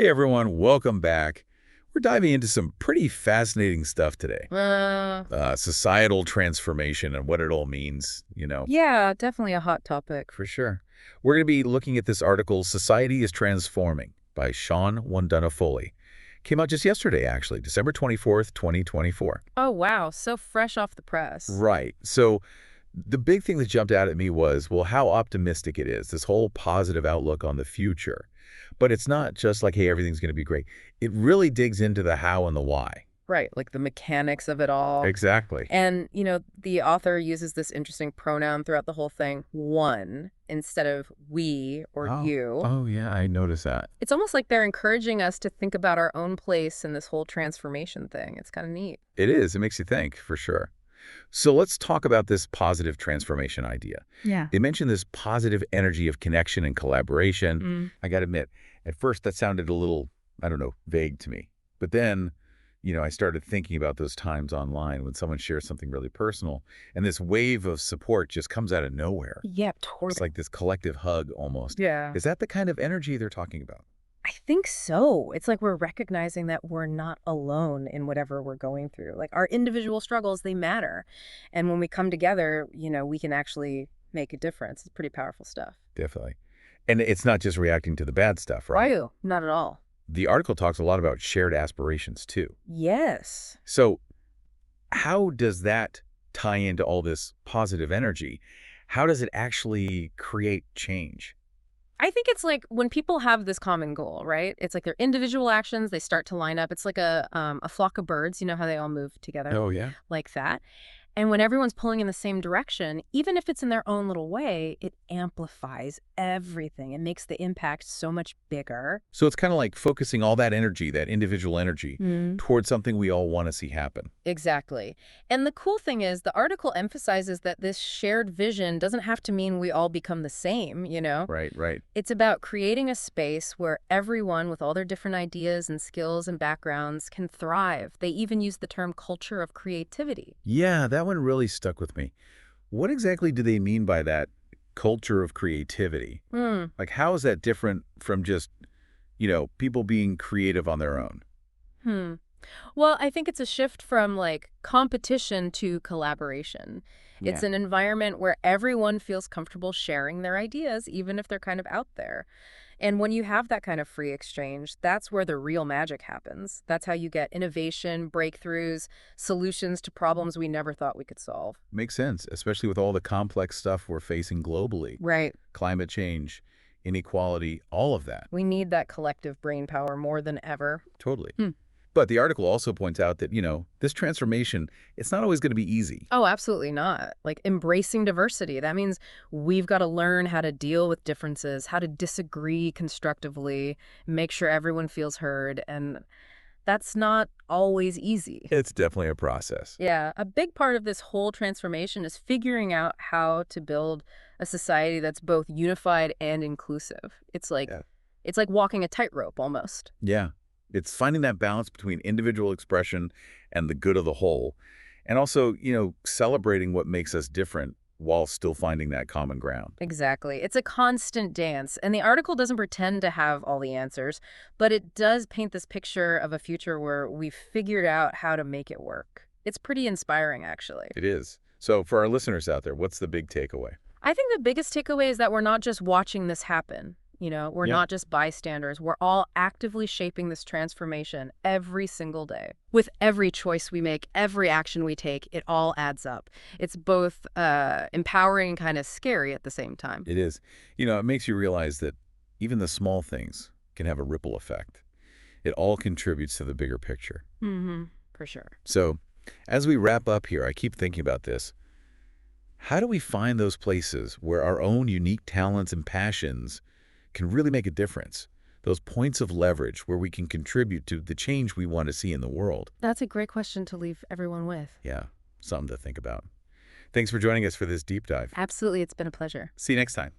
Hey everyone, welcome back. We're diving into some pretty fascinating stuff today. Uh, Societal transformation and what it all means. yeah, definitely a hot topic. For sure. We're going to be looking at this article, Society is Transforming, by Shawn Wondunna-Foley. Came out just yesterday, actually, December 24th, 2024. Oh, wow, so fresh off the press. Right. So the big thing that jumped out at me was, well, how optimistic it is, this whole positive outlook on the future. But it's not just like, hey, everything's going to be great. It really digs into the how and the why. Right, like the mechanics of it all. Exactly. And, the author uses this interesting pronoun throughout the whole thing, one, instead of we or Oh, you. oh yeah, I noticed that. It's almost like they're encouraging us to think about our own place in this whole transformation thing. It's kind of neat. It is. It makes you think, for sure. So let's talk about this positive transformation idea. Yeah. They mentioned this positive energy of connection and collaboration. Mm. I got to admit, at first that sounded a little, I don't know, vague to me. But then, I started thinking about those times online when someone shares something really personal, and this wave of support just comes out of nowhere. Yeah, It's totally. like this collective hug almost. Yeah. Is that the kind of energy they're talking about? I think so. It's like we're recognizing that we're not alone in whatever we're going through. Like our individual struggles, they matter. And when we come together, we can actually make a difference. It's pretty powerful stuff. Definitely. And it's not just reacting to the bad stuff, right? Right. Not at all. The article talks a lot about shared aspirations, too. Yes. So how does that tie into all this positive energy? How does it actually create change? I think it's like when people have this common goal, right? It's like their individual actions, they start to line up. It's like a flock of birds, you know how they all move together Oh, yeah. like that. And when everyone's pulling in the same direction, even if it's in their own little way, it amplifies everything. It makes the impact so much bigger. So it's kind of like focusing all that energy, that individual energy, Mm. towards something we all want to see happen. Exactly. And the cool thing is the article emphasizes that this shared vision doesn't have to mean we all become the same. Right, right. It's about creating a space where everyone with all their different ideas and skills and backgrounds can thrive. They even use the term culture of creativity. Yeah, that one really stuck with me. What exactly do they mean by that culture of creativity? Hmm. Like, how is that different from just, people being creative on their own? Hmm. Well, I think it's a shift from like competition to collaboration. It's Yeah. an environment where everyone feels comfortable sharing their ideas, even if they're kind of out there. And when you have that kind of free exchange, that's where the real magic happens. That's how you get innovation, breakthroughs, solutions to problems we never thought we could solve. Makes sense, especially with all the complex stuff we're facing globally. Right. Climate change, inequality, all of that. We need that collective brain power more than ever. Totally. Hmm. But the article also points out that, this transformation, it's not always going to be easy. Oh, absolutely not. Like embracing diversity. That means we've got to learn how to deal with differences, how to disagree constructively, make sure everyone feels heard. And that's not always easy. It's definitely a process. Yeah, a big part of this whole transformation is figuring out how to build a society that's both unified and inclusive. Yeah. It's like walking a tightrope almost. Yeah. It's finding that balance between individual expression and the good of the whole. And also, celebrating what makes us different while still finding that common ground. Exactly. It's a constant dance, and the article doesn't pretend to have all the answers, but it does paint this picture of a future where we've figured out how to make it work. It's pretty inspiring, actually. It is. So for our listeners out there, what's the big takeaway? I think the biggest takeaway is that we're not just watching this happen. We're Yeah. not just bystanders. We're all actively shaping this transformation every single day. With every choice we make, every action we take, it all adds up. It's both empowering and kind of scary at the same time. It is. It makes you realize that even the small things can have a ripple effect. It all contributes to the bigger picture. Mm-hmm. For sure. So as we wrap up here, I keep thinking about this. How do we find those places where our own unique talents and passions can really make a difference? Those points of leverage where we can contribute to the change we want to see in the world. That's a great question to leave everyone with. Yeah, something to think about. Thanks for joining us for this deep dive. Absolutely. It's been a pleasure. See you next time.